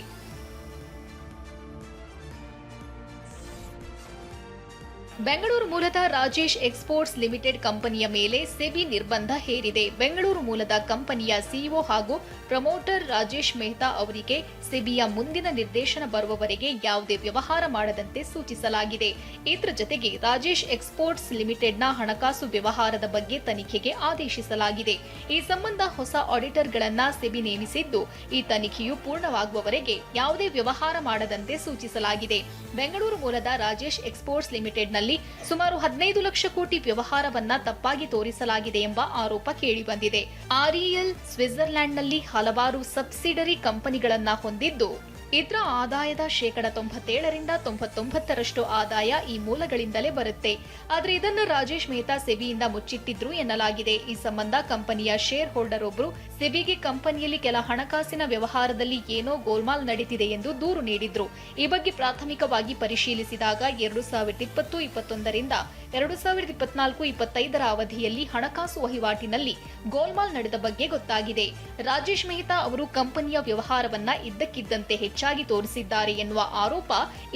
Speaker 3: ಬೆಂಗಳೂರು ಮೂಲದ ರಾಜೇಶ್ ಎಕ್ಸ್ಪೋರ್ಟ್ಸ್ ಲಿಮಿಟೆಡ್ ಕಂಪನಿಯ ಮೇಲೆ ಸೆಬಿ ನಿರ್ಬಂಧ ಹೇರಿದೆ. ಬೆಂಗಳೂರು ಮೂಲದ ಕಂಪನಿಯ ಸಿಇಒ ಹಾಗೂ ಪ್ರಮೋಟರ್ ರಾಜೇಶ್ ಮೆಹ್ತಾ ಅವರಿಗೆ ಸೆಬಿಯ ಮುಂದಿನ ನಿರ್ದೇಶನ ಬರುವವರೆಗೆ ಯಾವುದೇ ವ್ಯವಹಾರ ಮಾಡದಂತೆ ಸೂಚಿಸಲಾಗಿದೆ. ಇದರ ಜೊತೆಗೆ ರಾಜೇಶ್ ಎಕ್ಸ್ಪೋರ್ಟ್ಸ್ ಲಿಮಿಟೆಡ್ನ ಹಣಕಾಸು ವ್ಯವಹಾರದ ಬಗ್ಗೆ ತನಿಖೆಗೆ ಆದೇಶಿಸಲಾಗಿದೆ. ಈ ಸಂಬಂಧ ಹೊಸ ಆಡಿಟರ್ಗಳನ್ನ ಸೆಬಿ ನೇಮಿಸಿದ್ದು, ಈ ತನಿಖೆಯು ಪೂರ್ಣವಾಗುವವರೆಗೆ ಯಾವುದೇ ವ್ಯವಹಾರ ಮಾಡದಂತೆ ಸೂಚಿಸಲಾಗಿದೆ. ಬೆಂಗಳೂರು ಮೂಲದ ರಾಜೇಶ್ ಎಕ್ಸ್ಪೋರ್ಟ್ಸ್ ಲಿಮಿಟೆಡ್ನಲ್ಲಿ ಸುಮಾರು 15 ಲಕ್ಷ ಕೋಟಿ ವ್ಯವಹಾರವನ್ನ ತಪ್ಪಾಗಿ ತೋರಿಸಲಾಗಿದೆ ಎಂಬ ಆರೋಪ ಕೇಳಿಬಂದಿದೆ. ಆರ್ಇಎಲ್ ಸ್ವಿಟ್ಜರ್ಲೆಂಡ್ನಲ್ಲಿ ಹಲವಾರು ಸಬ್ಸಿಡರಿ ಕಂಪನಿಗಳನ್ನ ಹೊಂದಿದ್ದು,
Speaker 16: ಇದರ ಆದಾಯದ 97% 99% ಆದಾಯ ಈ ಮೂಲಗಳಿಂದಲೇ ಬರುತ್ತೆ. ಆದರೆ ಇದನ್ನು ರಾಜೇಶ್ ಮೆಹ್ತಾ ಸೆಬಿಯಿಂದ ಮುಚ್ಚಿಟ್ಟಿದ್ರು ಎನ್ನಲಾಗಿದೆ. ಈ ಸಂಬಂಧ ಕಂಪನಿಯ ಶೇರ್ ಹೋಲ್ಡರ್ ಒಬ್ಬರು ಸೆಬಿಗೆ ಕಂಪನಿಯಲ್ಲಿ ಕೆಲ ಹಣಕಾಸಿನ ವ್ಯವಹಾರದಲ್ಲಿ ಏನೋ ಗೋಲ್ಮಾಲ್ ನಡೀತಿದೆ ಎಂದು ದೂರು ನೀಡಿದ್ರು. ಈ ಬಗ್ಗೆ ಪ್ರಾಥಮಿಕವಾಗಿ ಪರಿಶೀಲಿಸಿದಾಗ 2020-21ರಿಂದ 2024-25ರ ಅವಧಿಯಲ್ಲಿ ಹಣಕಾಸು ವಹಿವಾಟಿನಲ್ಲಿ ಗೋಲ್ಮಾಲ್ ನಡೆದ ಬಗ್ಗೆ ಗೊತ್ತಾಗಿದೆ. ರಾಜೇಶ್ ಮೆಹ್ತಾ ಅವರು ಕಂಪನಿಯ ವ್ಯವಹಾರವನ್ನ ಇದ್ದಕ್ಕಿದ್ದಂತೆ ಹೆಚ್ಚಾಗಿ ತೋರಿಸಿದ್ದಾರೆ ಎನ್ನುವ ಆರೋಪ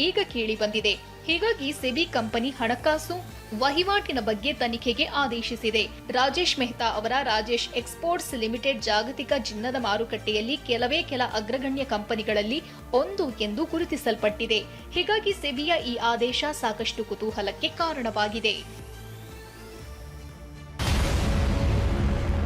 Speaker 16: ಈಗ ಕೇಳಿ ಬಂದಿದೆ. ಹೀಗಾಗಿ ಸೆಬಿ ಕಂಪನಿ ಹಣಕಾಸು ವಹಿವಾಟಿನ ಬಗ್ಗೆ ತನಿಖೆಗೆ ಆದೇಶಿಸಿದೆ. ರಾಜೇಶ್ ಮೆಹ್ತಾ ಅವರ ರಾಜೇಶ್ ಎಕ್ಸ್ಪೋರ್ಟ್ಸ್ ಲಿಮಿಟೆಡ್ ಜಾಗತಿಕ ಚಿನ್ನದ ಮಾರುಕಟ್ಟೆಯಲ್ಲಿ ಕೆಲ ಅಗ್ರಗಣ್ಯ ಕಂಪನಿಗಳಲ್ಲಿ ಒಂದು ಎಂದು ಗುರುತಿಸಲ್ಪಟ್ಟಿದೆ. ಹೀಗಾಗಿ ಸೆಬಿಯ ಈ ಆದೇಶ ಸಾಕಷ್ಟು ಕುತೂಹಲಕ್ಕೆ ಕಾರಣವಾಗಿದೆ.